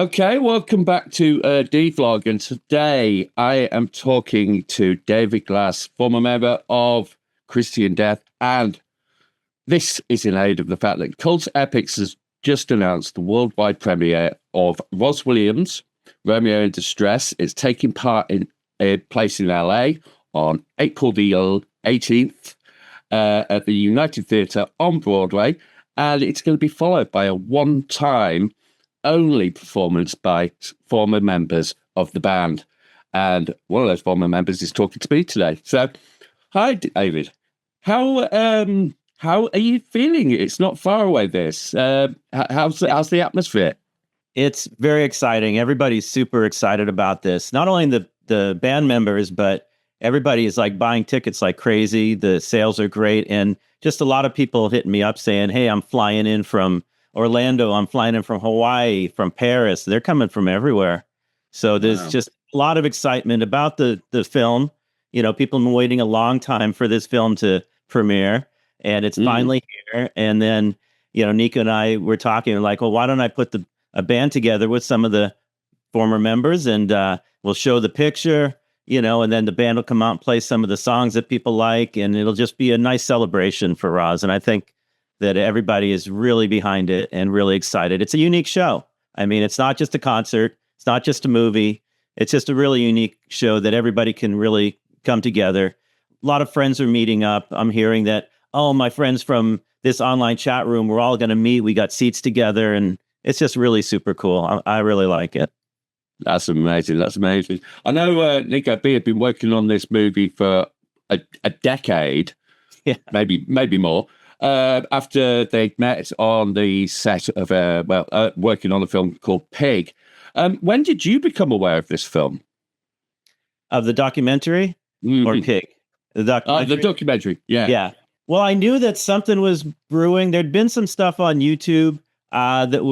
Okay, welcome back to D-Vlog, and today I am talking to David Glass, former member of Christian Death, and this is in aid of the fact that Cult Epics has just announced the worldwide premiere of Rozz Williams, Romeo in Distress. It's taking part in a place in LA on April the 18th at the United Theatre on Broadway, and it's going to be followed by a one-time only performance by former members of the band. And one of those former members is talking to me today. So, hi, David. How are you feeling? It's not far away, this. How's the atmosphere? It's very exciting. Everybody's super excited about this. Not only the band members, but everybody is like buying tickets like crazy. The sales are great. And just a lot of people hitting me up saying, hey, I'm flying in from Orlando, I'm flying in from Hawaii, from Paris. They're coming from everywhere. So there's just a lot of excitement about the film. You know, people have been waiting a long time for this film to premiere, and it's finally here. And then, you know, Nico and I were talking like, well, why don't I put a band together with some of the former members, and we'll show the picture, you know, and then the band will come out and play some of the songs that people like, and it'll just be a nice celebration for Rozz. And I think that everybody is really behind it and really excited. It's a unique show. I mean, it's not just a concert. It's not just a movie. It's just a really unique show that everybody can really come together. A lot of friends are meeting up. I'm hearing that, oh, my friends from this online chat room, we're all going to meet. We got seats together, and it's just really super cool. I really like it. That's amazing. That's amazing. I know Nico B had been working on this movie for a decade, maybe more. After they met on the set of working on a film called Pig. When did you become aware of this film? Of the documentary or Pig? The documentary, yeah. Yeah. Well, I knew that something was brewing. There'd been some stuff on YouTube that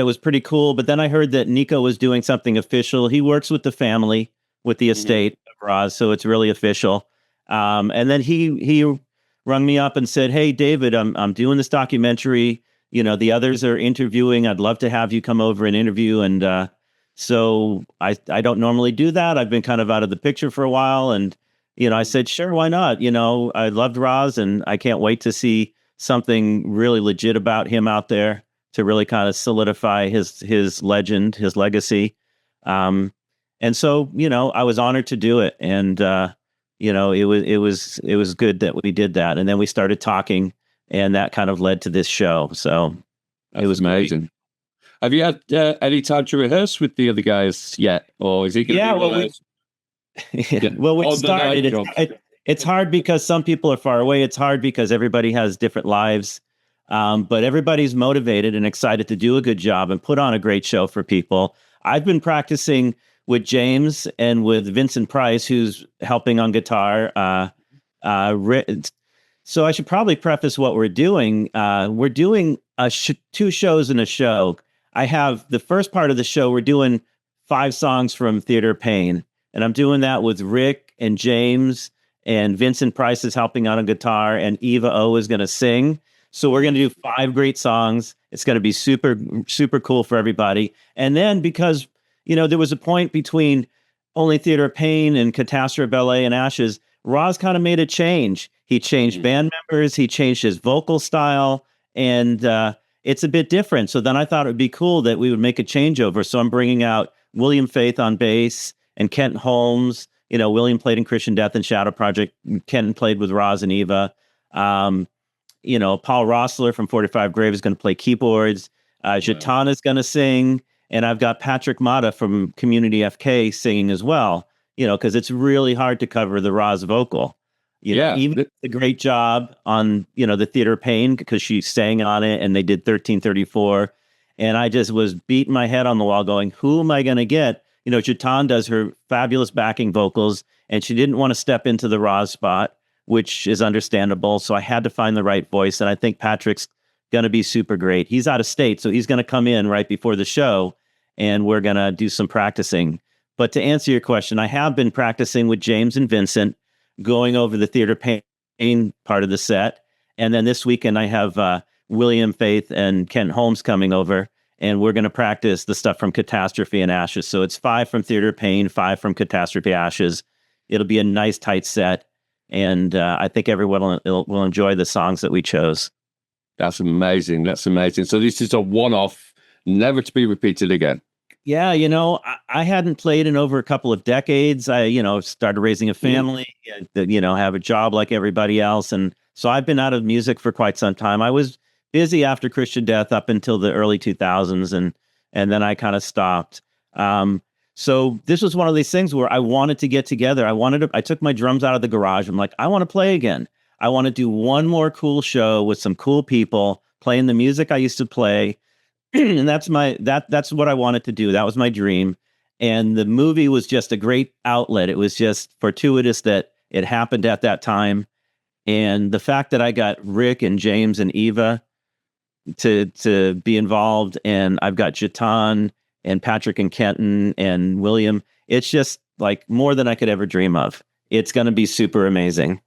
was pretty cool, but then I heard that Nico was doing something official. He works with the family, with the estate of Rozz, so it's really official. And then he rung me up and said, hey, David, I'm doing this documentary. You know, the others are interviewing. I'd love to have you come over and interview. And so I don't normally do that. I've been kind of out of the picture for a while. And, you know, I said, sure, why not? You know, I loved Rozz, and I can't wait to see something really legit about him out there to really kind of solidify his legend, his legacy. And so, you know, I was honored to do it. And, you know, it was good that we did that. And then we started talking, and that kind of led to this show. So it was amazing. Great. Have you had any time to rehearse with the other guys yet? Or is he going to be well, we started. It's hard because some people are far away. It's hard because everybody has different lives. But everybody's motivated and excited to do a good job and put on a great show for people. I've been practicing with James and with Vincent Price, who's helping on guitar. So I should probably preface what we're doing. We're doing two shows in a show. I have the first part of the show, we're doing 5 songs from Theater of Pain. And I'm doing that with Rick and James, and Vincent Price is helping on a guitar, and Eva O is going to sing. So we're going to do 5 great songs. It's going to be super, super cool for everybody. And then because, you know, there was a point between Only Theater of Pain and Catastrophe, Ballet, and Ashes, Rozz kind of made a change. He changed band members. He changed his vocal style, and it's a bit different. So then I thought it would be cool that we would make a changeover. So I'm bringing out William Faith on bass and Kent Holmes. You know, William played in Christian Death and Shadow Project. Kent played with Rozz and Eva. You know, Paul Rossler from 45 Grave is going to play keyboards. Jatan is going to sing. And I've got Patrick Mata from Community FK singing as well, you know, because it's really hard to cover the Rozz vocal. You know, even a great job on, you know, the Theater of Pain, because she sang on it, and they did 1334. And I just was beating my head on the wall going, who am I going to get? You know, Jatan does her fabulous backing vocals, and she didn't want to step into the Rozz spot, which is understandable. So I had to find the right voice. And I think Patrick's going to be super great. He's out of state, so he's going to come in right before the show, and we're going to do some practicing. But to answer your question, I have been practicing with James and Vincent, going over the Theater of Pain part of the set. And then this weekend I have William Faith and Kent Holmes coming over, and we're going to practice the stuff from Catastrophe and Ashes. So it's 5 from Theater of Pain, 5 from Catastrophe Ashes. It'll be a nice tight set, and I think everyone will enjoy the songs that we chose. That's amazing. That's amazing. So this is a one-off, never to be repeated again. Yeah, I hadn't played in over a couple of decades. I, started raising a family, have a job like everybody else. And so I've been out of music for quite some time. I was busy after Christian Death up until the early 2000s, and then I kind of stopped. So this was one of these things where I wanted to get together. I took my drums out of the garage. I'm like, I want to play again. I want to do one more cool show with some cool people playing the music I used to play. And that's what I wanted to do. That was my dream. And the movie was just a great outlet. It was just fortuitous that it happened at that time. And the fact that I got Rick and James and Eva to be involved, and I've got Jatan and Patrick and Kenton and William, it's just like more than I could ever dream of. It's going to be super amazing.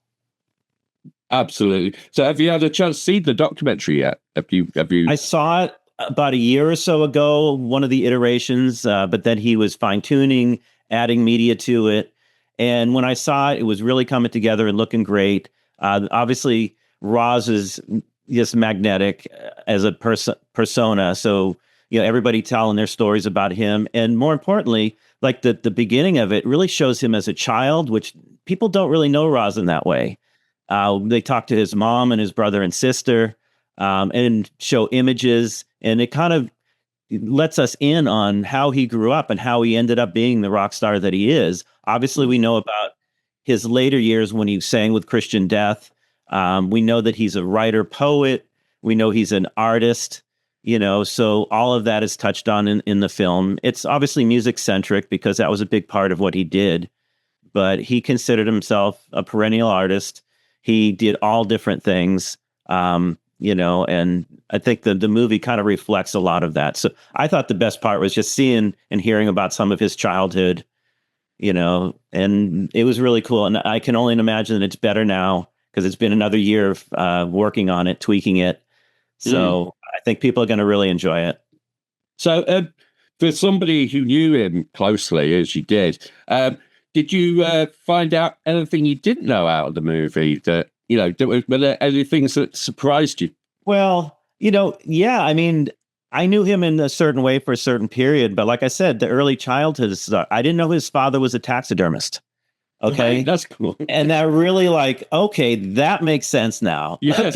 Absolutely. So have you had a chance to see the documentary yet? Have you? I saw it about a year or so ago, one of the iterations, but then he was fine-tuning, adding media to it. And when I saw it, it was really coming together and looking great. Obviously, Rozz is just magnetic as a persona. So, everybody telling their stories about him. And more importantly, like the beginning of it really shows him as a child, which people don't really know Rozz in that way. They talk to his mom and his brother and sister, and show images, and it kind of lets us in on how he grew up and how he ended up being the rock star that he is. Obviously, we know about his later years when he sang with Christian Death. We know that he's a writer, poet. We know he's an artist, so all of that is touched on in the film. It's obviously music centric because that was a big part of what he did, but he considered himself a perennial artist. He did all different things, and I think the movie kind of reflects a lot of that. So I thought the best part was just seeing and hearing about some of his childhood, and it was really cool. And I can only imagine that it's better now because it's been another year of working on it, tweaking it. So I think people are going to really enjoy it. So for somebody who knew him closely, as you did you find out anything you didn't know out of the movie that, were there any things that surprised you? Well, yeah, I mean, I knew him in a certain way for a certain period, but like I said, the early childhood stuff, I didn't know his father was a taxidermist. Okay. Right, that's cool. And that really okay, that makes sense now. Yeah.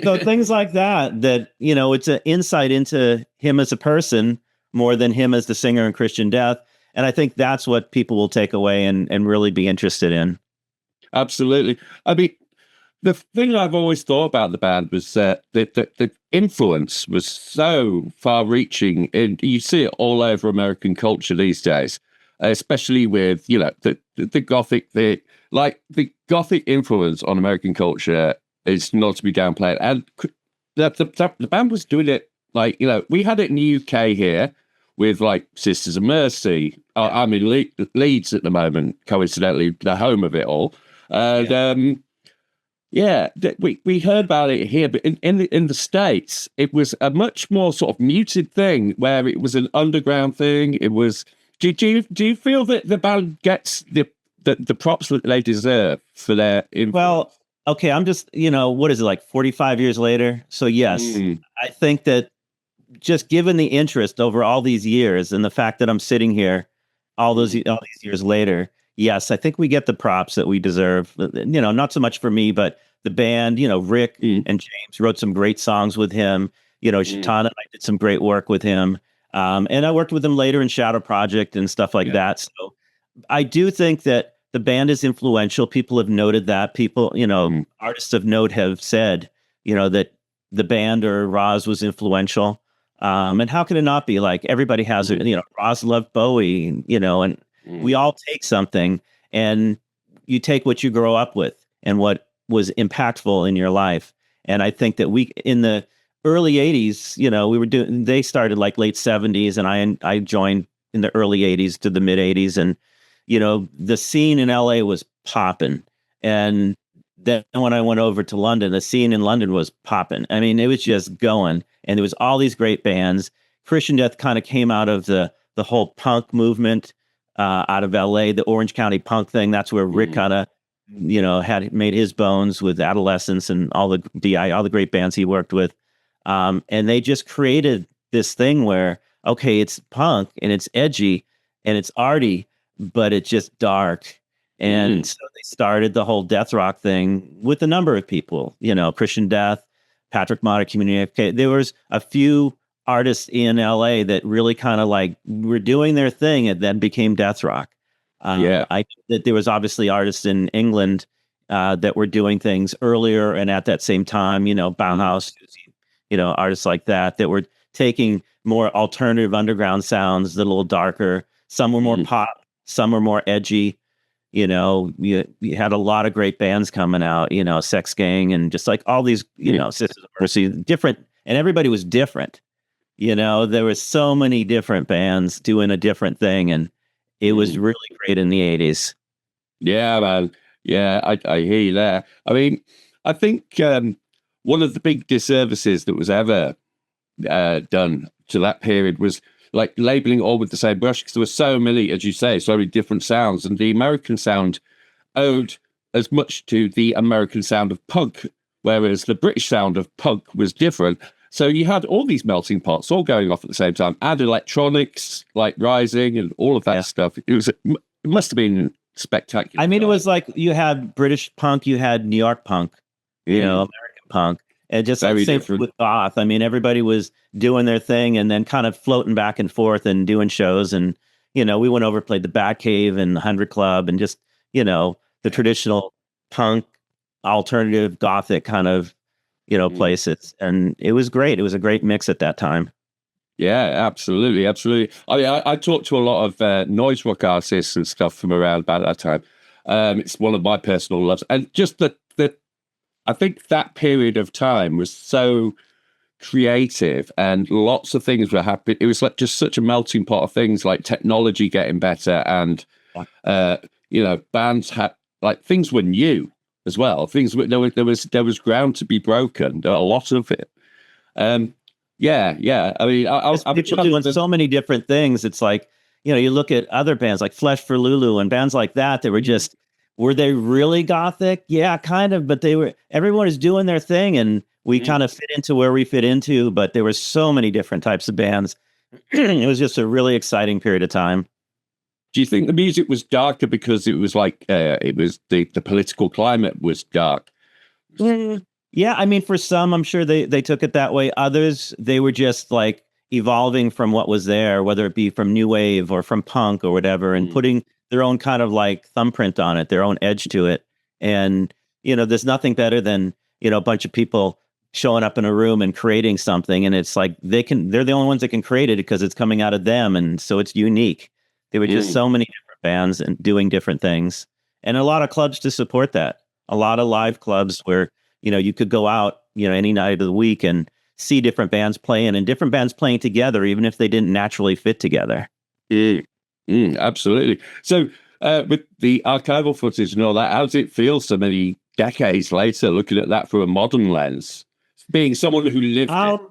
So things like that, it's an insight into him as a person more than him as the singer in Christian Death. And I think that's what people will take away and really be interested in. Absolutely. I mean, the thing I've always thought about the band was that the influence was so far-reaching, and you see it all over American culture these days, especially with the Gothic. The Gothic influence on American culture is not to be downplayed, and the band was doing it we had it in the UK here with Sisters of Mercy. I'm in Leeds at the moment, coincidentally, the home of it all. And we heard about it here, but in the States, it was a much more sort of muted thing where it was an underground thing. It was. Do you feel that the band gets the props that they deserve for their influence? Well, okay, I'm just what is it 45 years later? So yes, I think that just given the interest over all these years and the fact that I'm sitting here all these years later, yes, I think we get the props that we deserve. Not so much for me, but the band. Rick and James wrote some great songs with him. Shatan and I did some great work with him. And I worked with him later in Shadow Project and stuff like that. So I do think that the band is influential. People have noted that. People, artists of note have said, that the band or Rozz was influential. And how can it not be? Everybody has it. Rozz loved Bowie, and we all take something, and you take what you grow up with and what was impactful in your life. And I think that in the early 80s, they started late 70s, and I joined in the early 80s to the mid 80s. And, the scene in LA was popping. And then when I went over to London, the scene in London was popping. I mean, it was just going. And there was all these great bands. Christian Death kind of came out of the whole punk movement out of LA, the Orange County punk thing. That's where Rick kind of, had made his bones with Adolescence and all the great bands he worked with. And they just created this thing where, okay, it's punk and it's edgy and it's arty, but it's just dark. And so they started the whole death rock thing with a number of people, Christian Death, Patrick Motter, Community FK. There was a few artists in LA that really kind of like were doing their thing and then became death rock. That there was obviously artists in England that were doing things earlier and at that same time, Bauhaus, artists like that were taking more alternative underground sounds, a little darker. Some were more pop, some were more edgy. You had a lot of great bands coming out, Sex Gang and just like all these, Sisters of Mercy, different, and everybody was different. There was so many different bands doing a different thing, and it was really great in the 80s. Yeah, man. Yeah, I hear you there. I mean, I think one of the big disservices that was ever done to that period was like labeling it all with the same brush, because there were so many, as you say, so many different sounds, and the American sound owed as much to the American sound of punk, whereas the British sound of punk was different. So you had all these melting pots all going off at the same time, and electronics like rising and all of that stuff. It must have been spectacular. I mean, it was like you had British punk, you had New York punk, American punk. And just the same with goth. I mean, everybody was doing their thing and then kind of floating back and forth and doing shows. And, we went over, played the Batcave and the 100 Club and just, the traditional punk, alternative, gothic kind of, places. And it was great. It was a great mix at that time. Yeah, absolutely. Absolutely. I mean, I talked to a lot of noise rock artists and stuff from around about that time. It's one of my personal loves. And just I think that period of time was so creative and lots of things were happening. It was like just such a melting pot of things, like technology getting better and, bands had like things were new as well. Things there was ground to be broken. A lot of it. I mean, people doing so many different things. It's like, you look at other bands like Flesh for Lulu and bands like that were just. Were they really gothic? Yeah, kind of, but everyone is doing their thing and we kind of fit into where we fit into, but there were so many different types of bands. It was just a really exciting period of time. Do you think the music was darker because it was like, it was the political climate was dark? Yeah, I mean, for some, I'm sure they took it that way. Others, they were just like evolving from what was there, whether it be from new wave or from punk or whatever, and putting their own kind of like thumbprint on it, their own edge to it. And, there's nothing better than, a bunch of people showing up in a room and creating something. And it's like, they're the only ones that can create it because it's coming out of them. And so it's unique. There were just so many different bands and doing different things and a lot of clubs to support that. A lot of live clubs where, you could go out, any night of the week and see different bands playing and different bands playing together, even if they didn't naturally fit together. Absolutely. So with the archival footage and all that, how does it feel so many decades later, looking at that through a modern lens, being someone who lived it?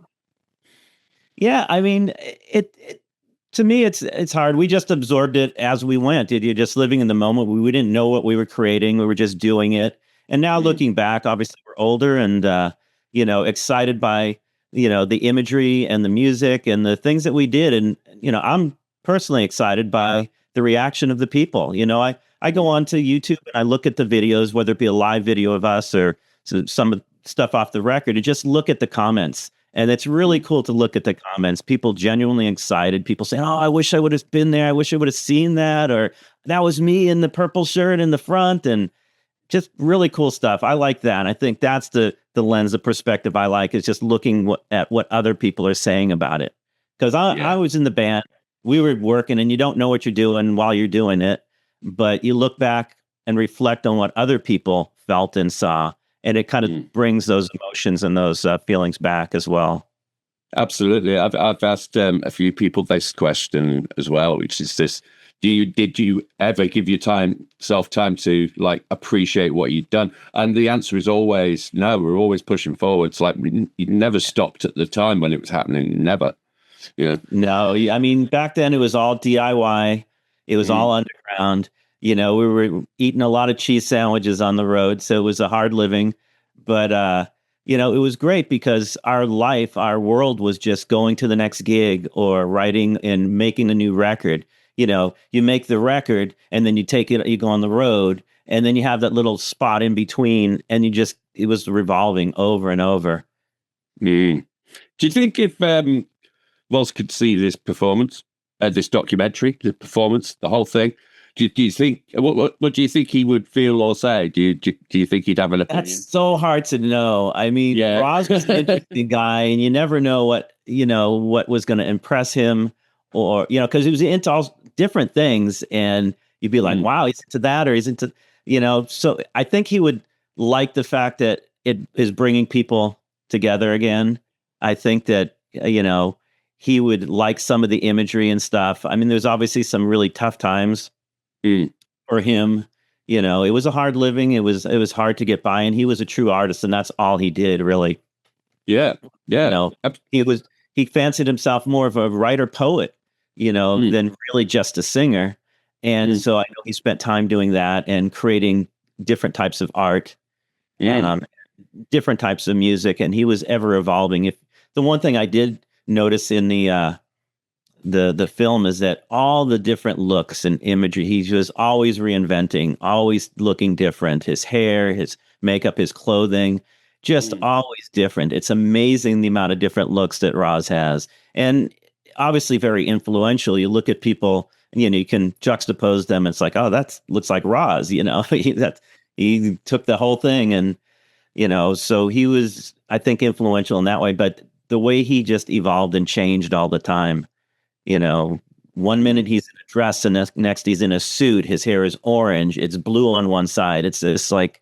Yeah, I mean, it to me, it's hard. We just absorbed it as we went. You're just living in the moment. We didn't know what we were creating. We were just doing it. And now looking back, obviously we're older and, excited by, the imagery and the music and the things that we did. And, I'm personally excited by the reaction of the people. I go on to YouTube and I look at the videos, whether it be a live video of us or some stuff off the record, and just look at the comments. And it's really cool to look at the comments. People genuinely excited. People saying, "Oh, I wish I would have been there. I wish I would have seen that." Or "That was me in the purple shirt in the front." And just really cool stuff. I like that. And I think that's the lens, the perspective I like, is just looking at what other people are saying about it. Because I was in the band. We were working and you don't know what you're doing while you're doing it. But you look back and reflect on what other people felt and saw. And it kind of brings those emotions and those feelings back as well. Absolutely. I've asked a few people this question as well, which is this: did you ever give yourself time to like appreciate what you'd done? And the answer is always no. We're always pushing forward. It's like you never stopped at the time when it was happening. Never. Yeah. No, I mean, back then it was all DIY. It was all underground. We were eating a lot of cheese sandwiches on the road, so it was a hard living. But it was great because our life, our world was just going to the next gig or writing and making a new record. You make the record and then you take it, you go on the road, and then you have that little spot in between, and it was revolving over and over. Do you think if Rozz could see this performance, this documentary, the performance, the whole thing, do you think what do you think he would feel or say? Do you think he'd have an opinion? That's so hard to know. I mean, Rozz was an interesting guy, and you never know what was going to impress him, or because he was into all different things, and you'd be like, wow, he's into that, or he's into So I think he would like the fact that it is bringing people together again. I think that he would like some of the imagery and stuff. I mean, there's obviously some really tough times for him. It was a hard living. It was hard to get by, and he was a true artist, and that's all he did, really. Yeah. He fancied himself more of a writer poet, than really just a singer. And so I know he spent time doing that and creating different types of art, different types of music, and he was ever evolving. If the one thing I did notice in the film is that all the different looks and imagery, he was always reinventing, always looking different. His hair, his makeup, his clothing, just always different. It's amazing the amount of different looks that Rozz has, and obviously very influential. You look at people, you can juxtapose them. It's like, oh, that looks like Rozz. He took the whole thing, and so he was, I think, influential in that way. But the way he just evolved and changed all the time. 1 minute he's in a dress, and next he's in a suit. His hair is orange. It's blue on one side. It's just like,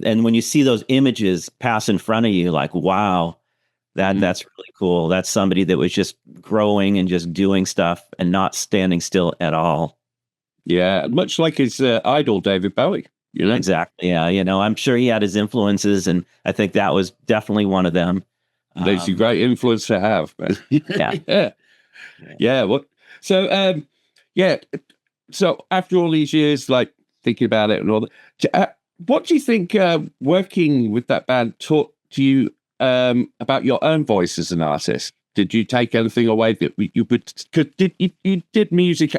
and when you see those images pass in front of you, like, wow, that's really cool. That's somebody that was just growing and just doing stuff and not standing still at all. Yeah, much like his idol, David Bowie. Exactly. Yeah. I'm sure he had his influences, and I think that was definitely one of them. That's a great influence to have, man. Yeah. What? So, So after all these years, like thinking about it and all that, what do you think working with that band taught to you about your own voice as an artist? Did you take anything away that you did music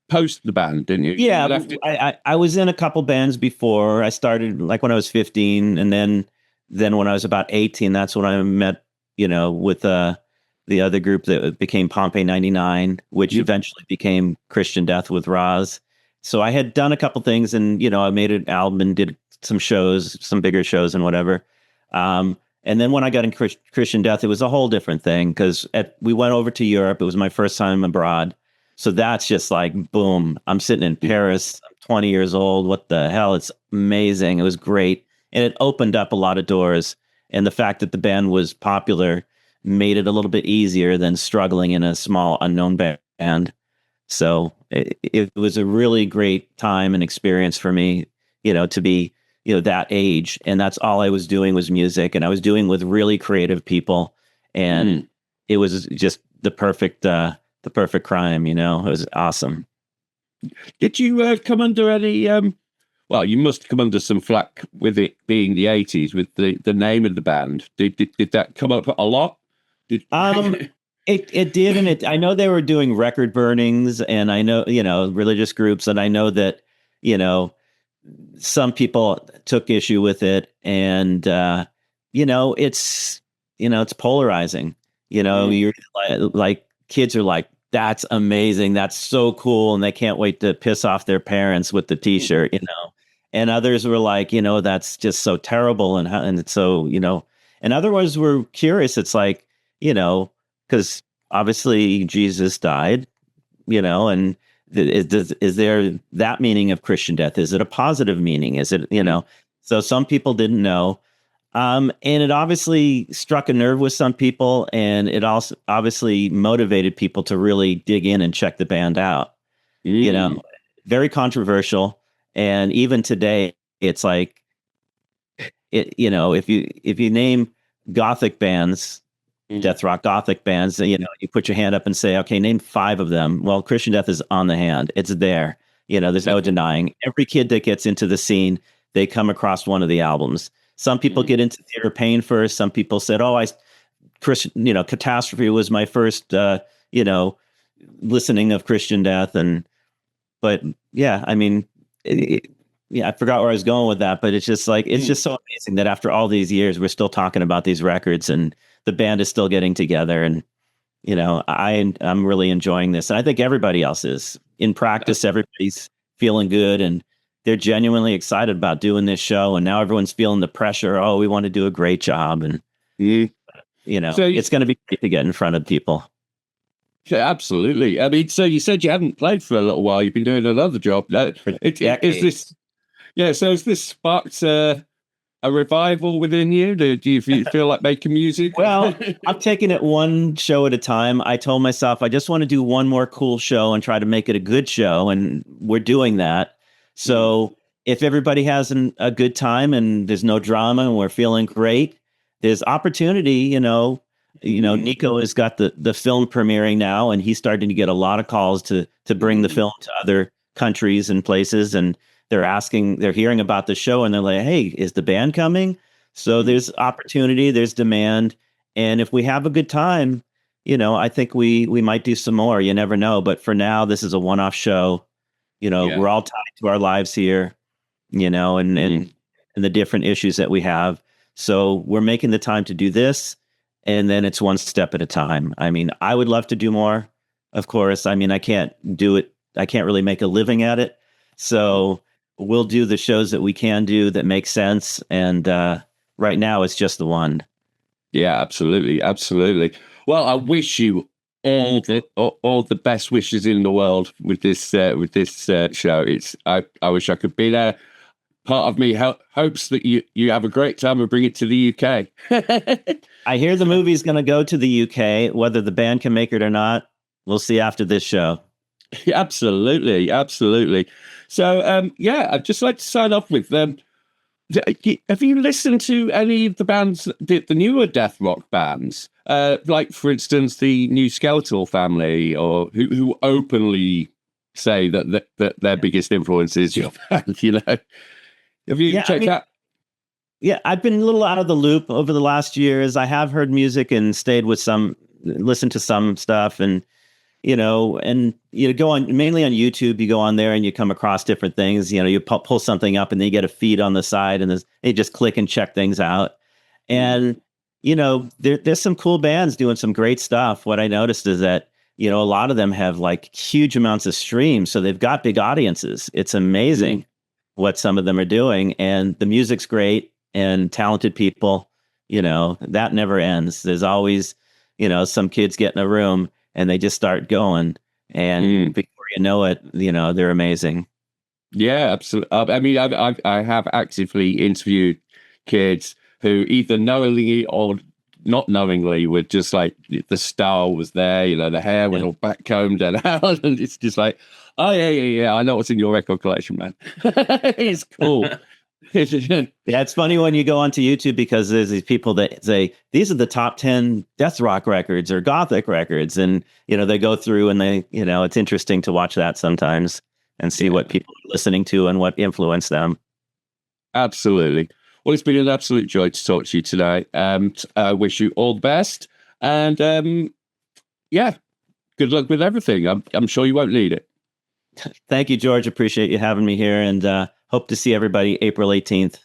post the band, didn't you? Yeah, I was in a couple bands before. I started like when I was 15, and then when I was about 18, that's when I met with the other group that became Pompeii 99, which eventually became Christian Death with Rozz. So I had done a couple things, and I made an album and did some shows, some bigger shows and whatever. And then when I got in Christian Death, it was a whole different thing, because we went over to Europe. It was my first time abroad. So that's just like, boom, I'm sitting in Paris. I'm 20 years old. What the hell? It's amazing. It was great. And it opened up a lot of doors. And the fact that the band was popular made it a little bit easier than struggling in a small unknown band. So it was a really great time and experience for me, to be, that age. And that's all I was doing was music, and I was doing with really creative people. And it was just the perfect crime, it was awesome. Did you come under any, well, you must come under some flack with it being the 80s, with the name of the band. Did that come up a lot? It did, and I know they were doing record burnings, and I know, religious groups, and I know that, some people took issue with it, and it's polarizing. You're like kids are like, that's amazing, that's so cool, and they can't wait to piss off their parents with the T-shirt, and others were like, that's just so terrible, and it's so, and others were curious. It's like, because obviously Jesus died, and is there that meaning of Christian death? Is it a positive meaning? Is it, so some people didn't know. And it obviously struck a nerve with some people, and it also obviously motivated people to really dig in and check the band out. Very controversial. And even today, it's like, if you name Gothic bands, death rock gothic bands. You know, you put your hand up and say, okay, name 5 of them. Well, Christian Death is on the hand. It's there. You know, there's no denying. Every kid that gets into the scene, they come across one of the albums. Some people get into Theater Pain first. Some people said, "Oh, Catastrophe was my first, listening of Christian Death." But yeah, I mean, I forgot where I was going with that. But it's just like it's just so amazing that after all these years, we're still talking about these records, and the band is still getting together. And you know, I'm really enjoying this, and I think everybody else is. In practice, everybody's feeling good, and they're genuinely excited about doing this show. And now everyone's feeling the pressure. Oh, we want to do a great job, and it's going to be great to get in front of people. Yeah, absolutely. I mean, so you said you hadn't played for a little while. You've been doing another job. Has this sparked a revival within you? Do you feel like making music? Well, I'm taking it one show at a time. I told myself I just want to do one more cool show and try to make it a good show, and we're doing that. So if everybody has a good time and there's no drama and we're feeling great, there's opportunity. Nico has got the film premiering now, and he's starting to get a lot of calls to bring the film to other countries and places, and they're hearing about the show, and they're like, "Hey, is the band coming?" So there's opportunity, there's demand, and if we have a good time, I think we might do some more. You never know, but for now, this is a one-off show. We're all tied to our lives here, and the different issues that we have. So we're making the time to do this, and then it's one step at a time. I mean, I would love to do more, of course. I mean, I can't do it. I can't really make a living at it. So we'll do the shows that we can do that make sense. And right now it's just the one. Yeah, absolutely. Absolutely. Well, I wish you all the best wishes in the world with this show. I wish I could be there. Part of me hopes that you have a great time and bring it to the UK. I hear the movie's going to go to the UK, whether the band can make it or not. We'll see after this show. Absolutely. Absolutely. So, I'd just like to sign off with them. Have you listened to any of the bands, the newer death rock bands? Like, for instance, the New Skeletal Family, or who openly say that their biggest influence is your band, Have you checked out? Yeah, I've been a little out of the loop over the last years. I have heard music and listened to some stuff, and go on mainly on YouTube. You go on there and you come across different things. You pull something up and then you get a feed on the side, and you just click and check things out. And there's some cool bands doing some great stuff. What I noticed is that a lot of them have like huge amounts of streams, so they've got big audiences. It's amazing what some of them are doing, and the music's great, and talented people. That never ends. There's always some kids get in a room and they just start going, and before you know it, they're amazing. Yeah, absolutely. I mean, I have actively interviewed kids who either knowingly or not knowingly were just like, the style was there, the hair was all back combed and out, and it's just like, oh yeah, I know what's in your record collection, man. It's cool. Yeah, it's funny when you go onto YouTube, because there's these people that say these are the top 10 death rock records or gothic records, and they go through and they it's interesting to watch that sometimes and see what people are listening to and what influenced them. Absolutely. Well, it's been an absolute joy to talk to you today. I wish you all the best, and good luck with everything. I'm sure you won't need it. Thank you, George. Appreciate you having me here, and hope to see everybody April 18th.